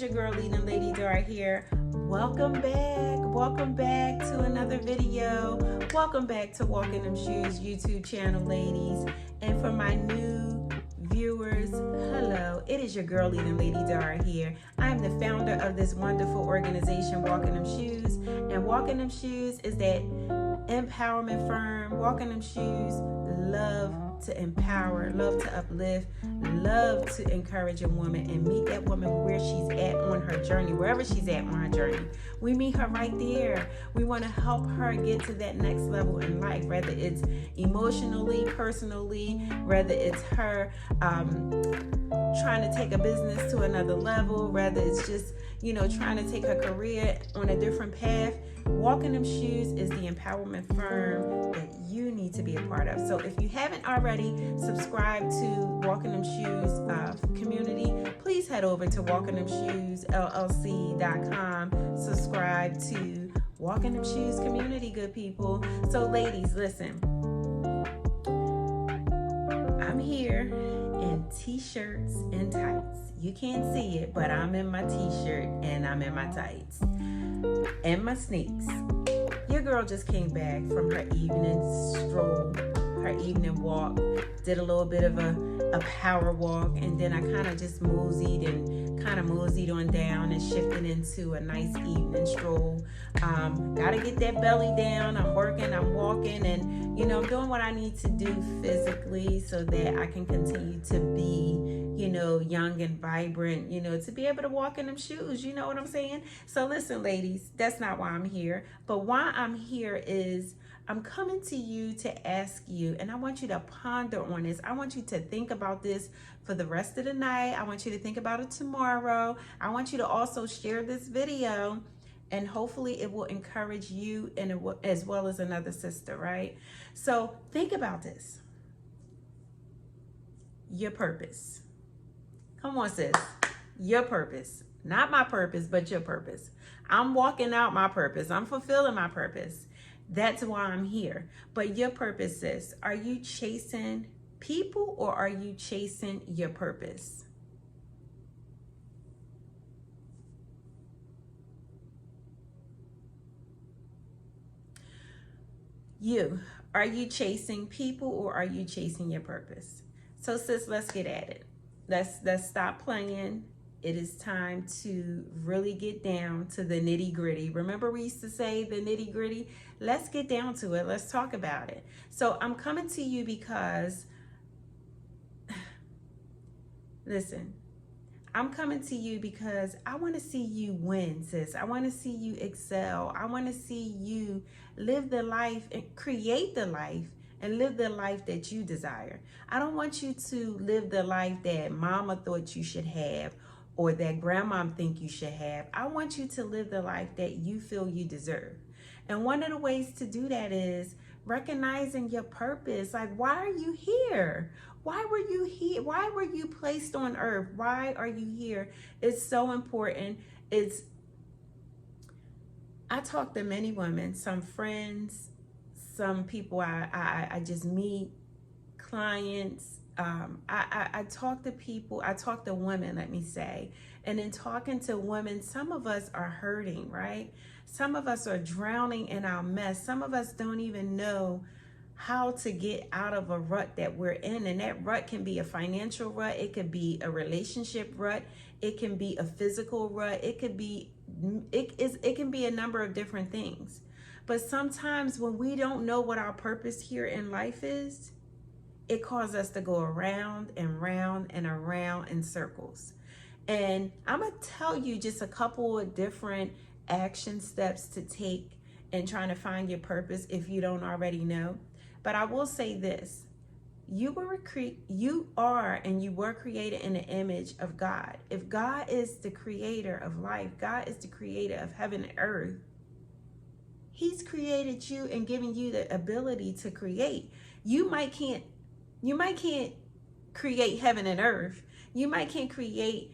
is your girl, Lady Dar here. Welcome back to another video. Welcome back to Walking Them Shoes YouTube channel, ladies. And for my new viewers, hello, it is your girl, Lady Dar here. I am the founder of this wonderful organization, Walking Them Shoes. And Walking Them Shoes is that empowerment firm. Walking Them Shoes love to empower, love to uplift, love to encourage a woman and meet that woman where she's at on her journey, wherever she's at on her journey. We meet her right there. We want to help her get to that next level in life, whether it's emotionally, personally, whether it's her trying to take a business to another level, whether it's just, trying to take her career on a different path. Walking Them Shoes is the empowerment firm that you need to be a part of. So if you haven't already subscribed to Walking Them Shoes community, please head over to walkinthemshoesllc.com. Subscribe to Walking Them Shoes community, good people. So ladies, listen, I'm here in t-shirts and tights. You can't see it, but I'm in my t-shirt and I'm in my tights and my sneaks. Your girl just came back from her evening stroll, her evening walk, did a little bit of a power walk, and then I kind of just moseyed on down and shifted into a nice evening stroll. Gotta get that belly down. I'm working, I'm walking, and I'm doing what I need to do physically so that I can continue to be, young and vibrant, to be able to walk in them shoes. You know what I'm saying? So listen, ladies, that's not why I'm here. But why I'm here is I'm coming to you to ask you, and I want you to ponder on this. I want you to think about this for the rest of the night. I want you to think about it tomorrow. I want you to also share this video, and hopefully it will encourage you and as well as another sister, right? So think about this. Your purpose. Come on, sis. Your purpose. Not my purpose, but your purpose. I'm walking out my purpose. I'm fulfilling my purpose. That's why I'm here. But your purpose is, are you chasing people or are you chasing your purpose? Are you chasing people or are you chasing your purpose? So sis, let's get at it. Let's stop playing. It is time to really get down to the nitty gritty. Remember we used to say the nitty gritty? Let's get down to it. Let's talk about it. So I'm coming to you because, listen, I'm coming to you because I want to see you win, sis. I want to see you excel. I want to see you live the life and create the life and live the life that you desire. I don't want you to live the life that mama thought you should have or that grandma think you should have. I want you to live the life that you feel you deserve. And one of the ways to do that is recognizing your purpose. Like, why are you here? Why were you here? Why were you placed on earth? Why are you here? It's so important. I talk to many women, some friends, some people I just meet, clients. I talk to people, I talk to women, let me say. And in talking to women, some of us are hurting, right? Some of us are drowning in our mess. Some of us don't even know how to get out of a rut that we're in. And that rut can be a financial rut. It could be a relationship rut. It can be a physical rut. It can be a number of different things. But sometimes when we don't know what our purpose here in life is, it causes us to go around and round and around in circles. And I'm going to tell you just a couple of different action steps to take in trying to find your purpose if you don't already know. But I will say this. You are and you were created in the image of God. If God is the creator of life, God is the creator of heaven and earth, He's created you and given you the ability to create. You might can't create heaven and earth. You might can't create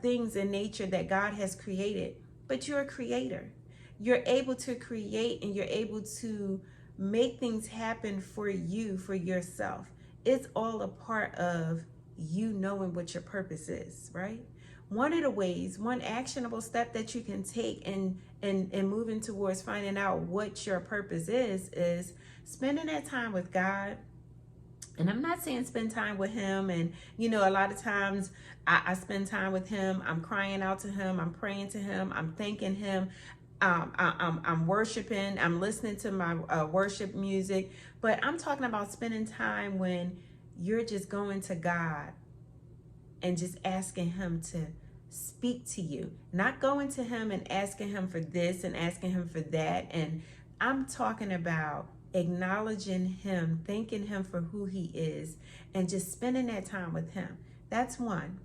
things in nature that God has created, but you're a creator. You're able to create and you're able to make things happen for you, for yourself. It's all a part of you knowing what your purpose is, right? one of the ways, one actionable step that you can take in moving towards finding out what your purpose is spending that time with God. And I'm not saying spend time with him. And, a lot of times I spend time with him. I'm crying out to him. I'm praying to him. I'm thanking him. I'm worshiping. I'm listening to my worship music. But I'm talking about spending time when you're just going to God and just asking him to speak to you. Not going to him and asking him for this and asking him for that. And I'm talking about acknowledging him, thanking him for who he is, and just spending that time with him. That's one.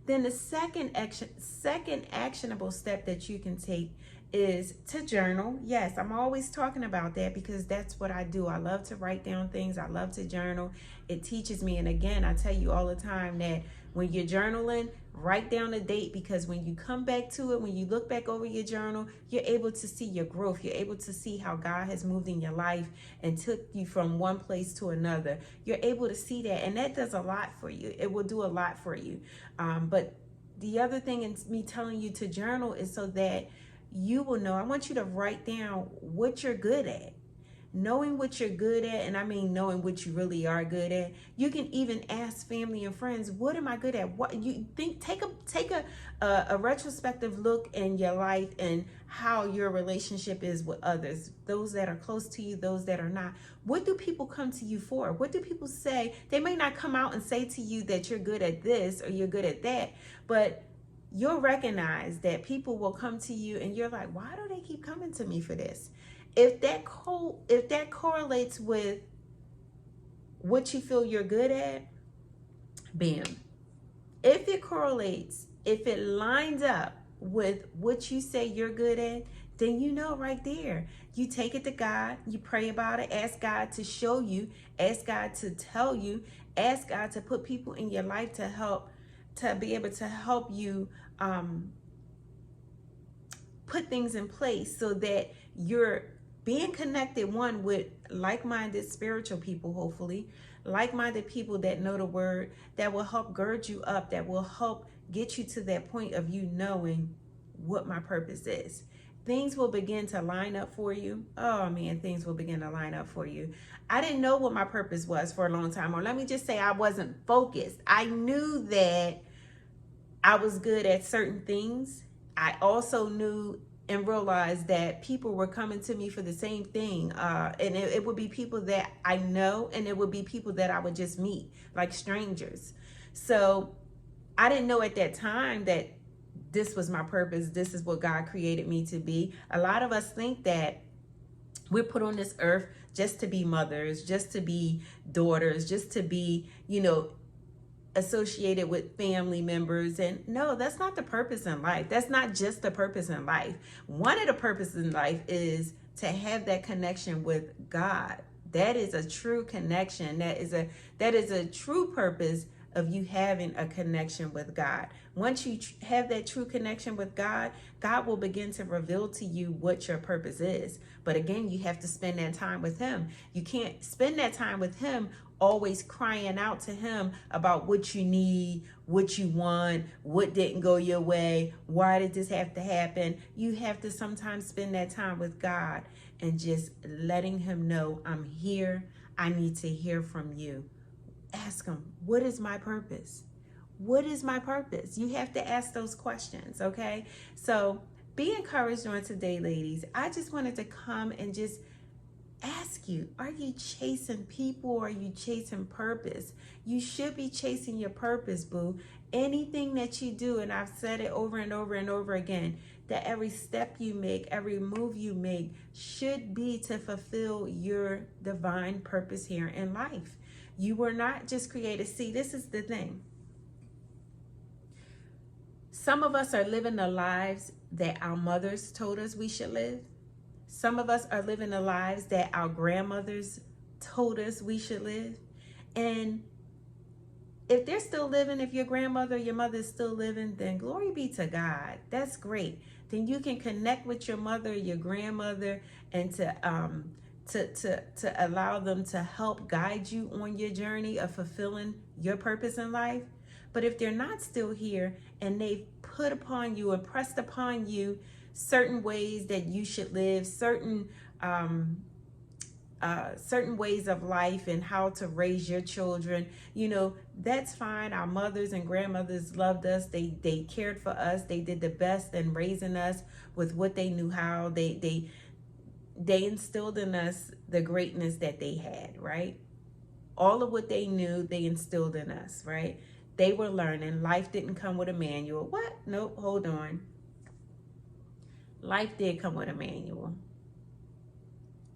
Then the second actionable step that you can take is to journal. Yes, I'm always talking about that because that's what I do. I love to write down things. I love to journal. It teaches me. And again, I tell you all the time that when you're journaling, write down a date, because when you come back to it, when you look back over your journal, you're able to see your growth. You're able to see how God has moved in your life and took you from one place to another. You're able to see that, and that does a lot for you. It will do a lot for you. But the other thing in me telling you to journal is so that you will know. I want you to write down what you're good at. Knowing what you're good at, and I mean knowing what you really are good at. You can even ask family and friends, what am I good at? What you think? Take a retrospective look in your life and how your relationship is with others, those that are close to you, those that are not. What do people come to you for? What do people say? They may not come out and say to you that you're good at this or you're good at that, but you'll recognize that people will come to you and you're like, why do they keep coming to me for this? If that correlates with what you feel you're good at, bam. If it correlates, if it lines up with what you say you're good at, then you know right there. You take it to God, you pray about it, ask God to show you, ask God to tell you, ask God to put people in your life to be able to help you put things in place so that you're being connected, one, with like-minded spiritual people, hopefully, like-minded people that know the word, that will help gird you up, that will help get you to that point of you knowing what my purpose is. Things will begin to line up for you. Oh man, things will begin to line up for you. I didn't know what my purpose was for a long time, or let me just say I wasn't focused. I knew that I was good at certain things. I also knew and realized that people were coming to me for the same thing. And it would be people that I know, and it would be people that I would just meet, like strangers. So I didn't know at that time that this was my purpose. This is what God created me to be. A lot of us think that we're put on this earth just to be mothers, just to be daughters, just to be, associated with family members. And no, that's not the purpose in life. That's not just the purpose in life. One of the purposes in life is to have that connection with God. That is a true connection. That is a true purpose of you having a connection with God. Once you have that true connection with God, God will begin to reveal to you what your purpose is. But again, you have to spend that time with him. You can't spend that time with him always crying out to him about what you need, what you want, what didn't go your way, why did this have to happen. You have to sometimes spend that time with God and just letting him know, I'm here. I need to hear from you. Ask him, what is my purpose? What is my purpose? You have to ask those questions, okay? So be encouraged on today, ladies. I just wanted to come and just ask you, are you chasing people, or are you chasing purpose? You should be chasing your purpose, boo. Anything that you do, and I've said it over and over and over again, that every step you make, every move you make should be to fulfill your divine purpose here in life. You were not just created. See, this is the thing. Some of us are living the lives that our mothers told us we should live. Some of us are living the lives that our grandmothers told us we should live. And if they're still living, if your grandmother or your mother is still living, then glory be to God. That's great. Then you can connect with your mother or your grandmother and to allow them to help guide you on your journey of fulfilling your purpose in life. But if they're not still here and they've put upon you, impressed upon you certain ways that you should live, certain ways of life and how to raise your children, that's fine. Our mothers and grandmothers loved us. They cared for us. They did the best in raising us with what they knew how. They instilled in us the greatness that they had, right? All of what they knew, they instilled in us, right? They were learning. Life didn't come with a manual. What? Nope, hold on. Life did come with a manual.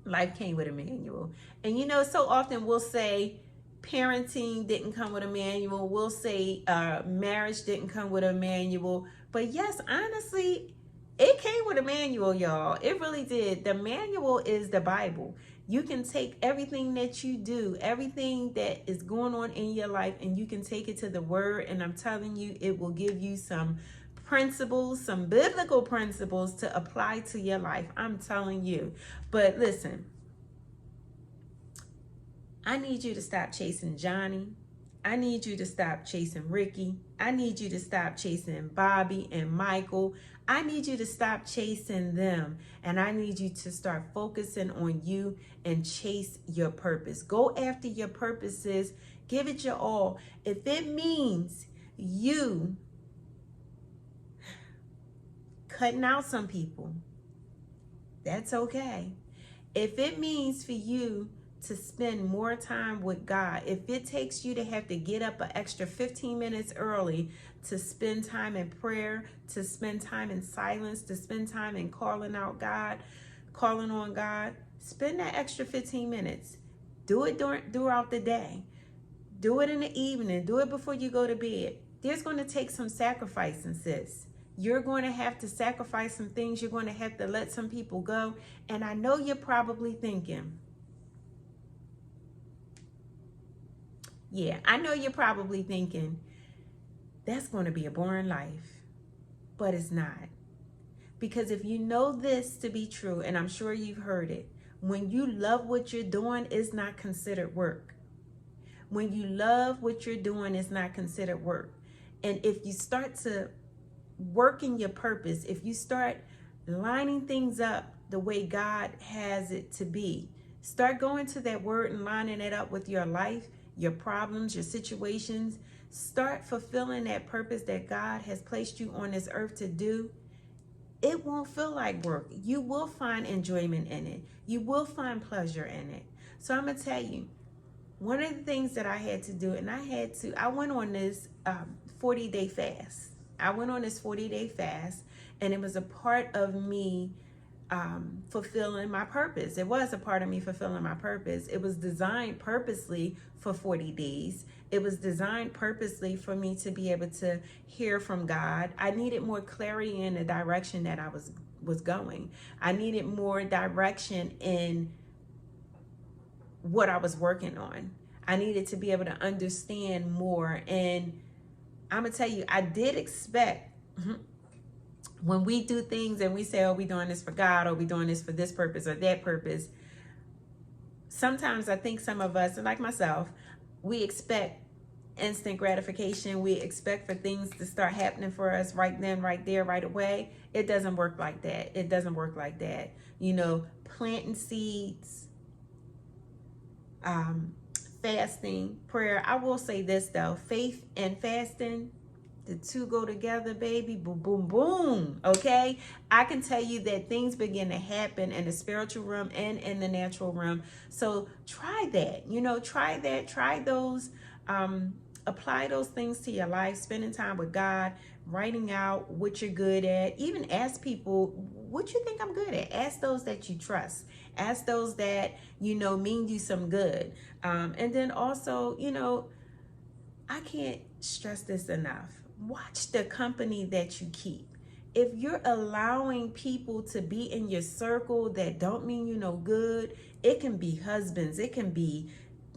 Life came with a manual. And so often we'll say parenting didn't come with a manual. We'll say marriage didn't come with a manual. But yes, honestly, it came with a manual, y'all. It really did. The manual is the Bible. You can take everything that you do, everything that is going on in your life, and you can take it to the Word. And I'm telling you, it will give you some principles, some biblical principles to apply to your life. I'm telling you. But listen, I need you to stop chasing Johnny. I need you to stop chasing Ricky. I need you to stop chasing Bobby and Michael. I need you to stop chasing them. And I need you to start focusing on you and chase your purpose. Go after your purposes. Give it your all. If it means you cutting out some people, that's okay. If it means for you to spend more time with God, if it takes you to have to get up an extra 15 minutes early to spend time in prayer, to spend time in silence, to spend time in calling on God, spend that extra 15 minutes. Do it throughout the day. Do it in the evening. Do it before you go to bed. There's going to take some sacrificing, sis. You're going to have to sacrifice some things. You're going to have to let some people go. And I know you're probably thinking, that's going to be a boring life. But it's not. Because if you know this to be true, and I'm sure you've heard it, when you love what you're doing, it's not considered work. When you love what you're doing, it's not considered work. And if you start to work in your purpose, if you start lining things up the way God has it to be, start going to that word and lining it up with your life, your problems, your situations. Start fulfilling that purpose that God has placed you on this earth to do. It won't feel like work. You will find enjoyment in it. You will find pleasure in it. So I'm going to tell you, one of the things that I had to do, and I went on this 40-day fast. I went on this 40-day fast, and it was a part of me fulfilling my purpose. It was a part of me fulfilling my purpose. It was designed purposely for 40 days. It was designed purposely for me to be able to hear from God. I needed more clarity in the direction that I was going. I needed more direction in what I was working on. I needed to be able to understand more. And I'm going to tell you, I did expect when we do things and we say, oh, we doing this for God, or we doing this for this purpose or that purpose. Sometimes I think some of us, like myself, we expect instant gratification. We expect for things to start happening for us right then, right there, right away. It doesn't work like that. It doesn't work like that. Planting seeds, fasting, prayer. I will say this though, faith and fasting, the two go together, baby. Boom, boom, boom. Okay. I can tell you that things begin to happen in the spiritual realm and in the natural realm. So try that, try those, apply those things to your life, spending time with God, writing out what you're good at. Even ask people, what you think I'm good at? Ask those that you trust. Ask those that, mean you some good. And then also, I can't stress this enough. Watch the company that you keep. If you're allowing people to be in your circle that don't mean you no good, it can be husbands, it can be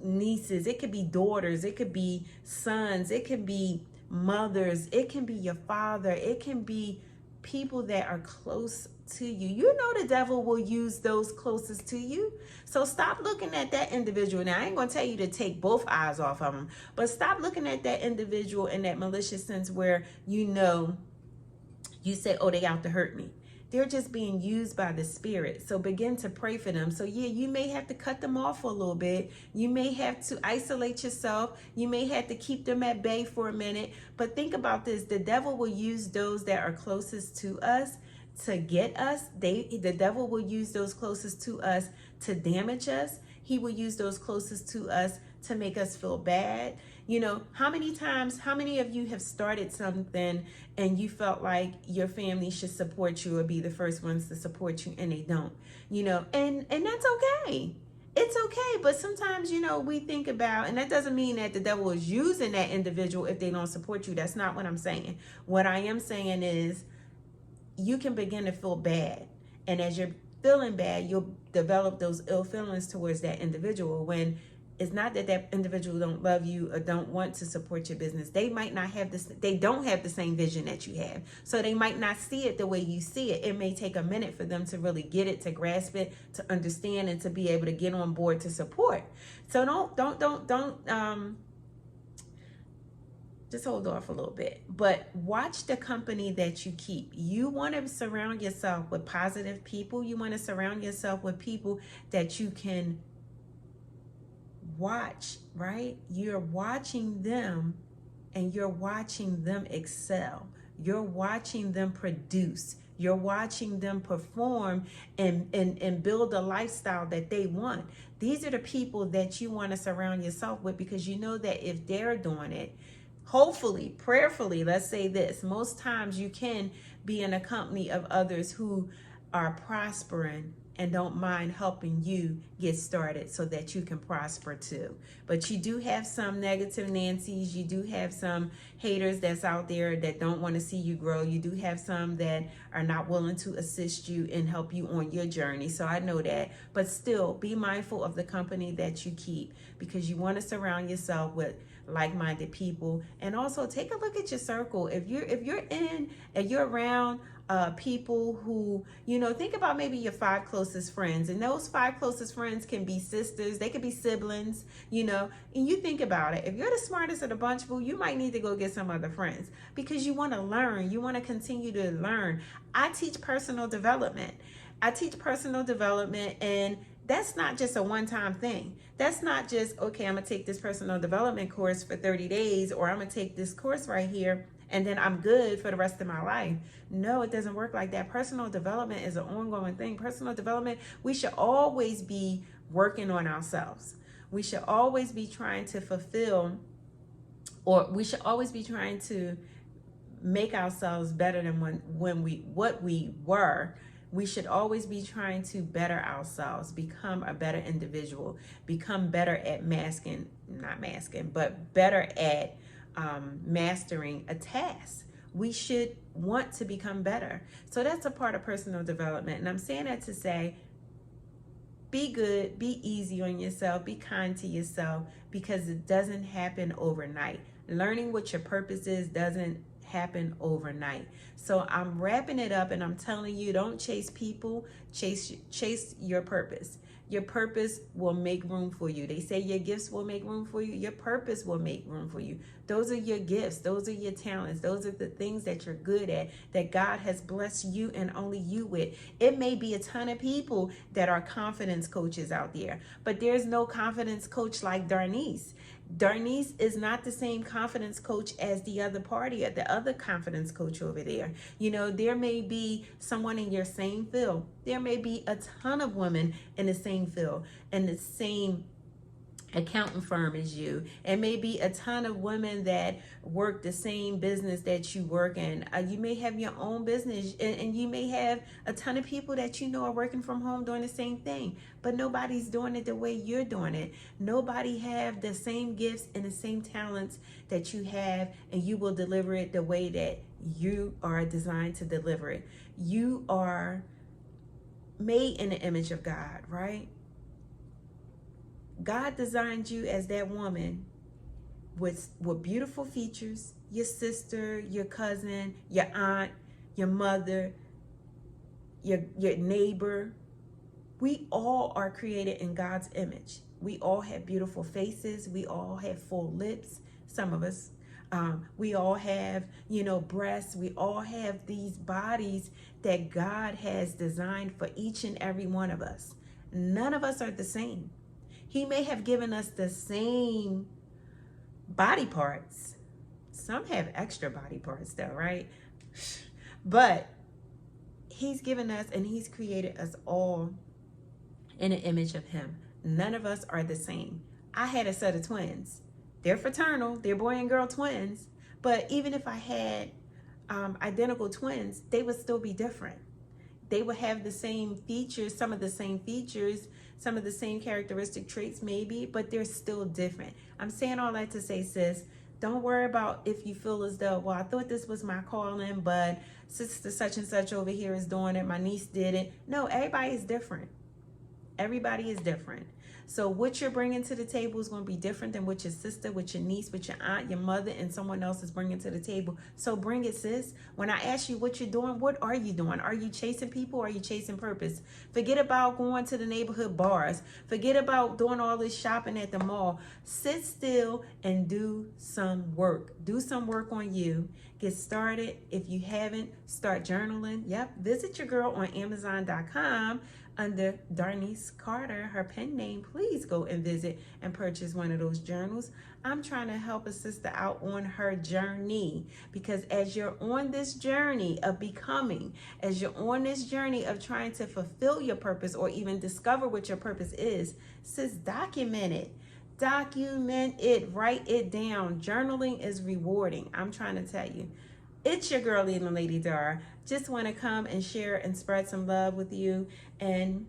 nieces, it could be daughters, it could be sons, it can be mothers, it can be your father, it can be people that are close to you. You know the devil will use those closest to you. So stop looking at that individual. Now, I ain't going to tell you to take both eyes off of them, but stop looking at that individual in that malicious sense where you know you say, oh, they out to hurt me. They're just being used by the Spirit. So begin to pray for them. So yeah, you may have to cut them off for a little bit. You may have to isolate yourself. You may have to keep them at bay for a minute. But think about this. The devil will use those that are closest to us to get us. The devil will use those closest to us to damage us. He will use those closest to us to make us feel bad. You know, how many of you have started something and you felt like your family should support you or be the first ones to support you, and they don't, you know, and that's okay. It's okay. But sometimes, you know, we think about, and that doesn't mean that the devil is using that individual if they don't support you. That's not what I'm saying. What I am saying is you can begin to feel bad. And as you're feeling bad, you'll develop those ill feelings towards that individual, when it's not that that individual don't love you or don't want to support your business. They might not have this. They don't have the same vision that you have. So they might not see it the way you see it. It may take a minute for them to really get it, to grasp it, to understand, and to be able to get on board to support. So don't just hold off a little bit, but watch the company that you keep. You want to surround yourself with positive people. You want to surround yourself with people that you can watch, right? You're watching them and you're watching them excel. You're watching them produce. You're watching them perform and build a lifestyle that they want. These are the people that you want to surround yourself with, because you know that if they're doing it, hopefully, prayerfully, let's say this, most times you can be in a company of others who are prospering and don't mind helping you get started so that you can prosper too. But you do have some negative Nancy's. You do have some haters that's out there that don't want to see you grow. You do have some that are not willing to assist you and help you on your journey. So I know that. But still, be mindful of the company that you keep, because you want to surround yourself with like-minded people. And also take a look at your circle. If you're around people who, you know, think about maybe your 5 closest friends, and those 5 closest friends can be sisters, they could be siblings, you know, and you think about it. If you're the smartest of the bunch, boo, you might need to go get some other friends, because you want to learn. You want to continue to learn. I teach personal development. And that's not just a one-time thing. That's not just, okay, I'm going to take this personal development course for 30 days, or I'm going to take this course right here and then I'm good for the rest of my life. No, it doesn't work like that. Personal development is an ongoing thing. Personal development, we should always be working on ourselves. We should always be trying to fulfill, or we should always be trying to make ourselves better than what we were. We should always be trying to better ourselves, become a better individual, become better at better at mastering a task. We should want to become better. So that's a part of personal development. And I'm saying that to say, be good, be easy on yourself, be kind to yourself, because it doesn't happen overnight. Learning what your purpose is doesn't happen overnight. So I'm wrapping it up, and I'm telling you, don't chase people, chase your purpose. Your purpose will make room for you. They say your gifts will make room for you. Your purpose will make room for you. Those are your gifts. Those are your talents. Those are the things that you're good at, that God has blessed you and only you with. It may be a ton of people that are confidence coaches out there, but there's no confidence coach like Darnice. Darnice is not the same confidence coach as the other party, the other confidence coach over there. You know, there may be someone in your same field. There may be a ton of women in the same field, in the same accounting firm as you. It may be a ton of women that work the same business that you work in. You may have your own business, and you may have a ton of people that you know are working from home doing the same thing, but nobody's doing it the way you're doing it. Nobody have the same gifts and the same talents that you have, and you will deliver it the way that you are designed to deliver it. You are made in the image of God, right? God designed you as that woman with beautiful features, your sister, your cousin, your aunt, your mother, your neighbor. We all are created in God's image. We all have beautiful faces. We all have full lips. Some of us. We all have, breasts. We all have these bodies that God has designed for each and every one of us. None of us are the same. He may have given us the same body parts. Some have extra body parts though, right? But he's given us and he's created us all in an image of him. None of us are the same. I had a set of twins. They're fraternal. They're boy and girl twins. But even if I had identical twins, they would still be different. They would have the same features, some of the same features, some of the same characteristic traits maybe, but they're still different. I'm saying all that to say, sis, don't worry about if you feel as though, well, I thought this was my calling, but sister such and such over here is doing it. My niece did it. No, everybody is different. Everybody is different. So what you're bringing to the table is going to be different than what your sister, with your niece, with your aunt, your mother, and someone else is bringing to the table. So bring it, sis. When I ask you what you're doing, what are you doing? Are you chasing people or are you chasing purpose? Forget about going to the neighborhood bars. Forget about doing all this shopping at the mall. Sit still and do some work. Do some work on you. Get started. If you haven't, start journaling. Yep. Visit your girl on Amazon.com. Under Darnice Carter, her pen name. Please go and visit and purchase one of those journals. I'm trying to help a sister out on her journey, because as you're on this journey of becoming, as you're on this journey of trying to fulfill your purpose or even discover what your purpose is, sis, document it. Document it. Write it down. Journaling is rewarding. I'm trying to tell you. It's your girl, Lady Dar. Just want to come and share and spread some love with you. And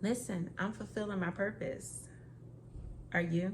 listen, I'm fulfilling my purpose. Are you?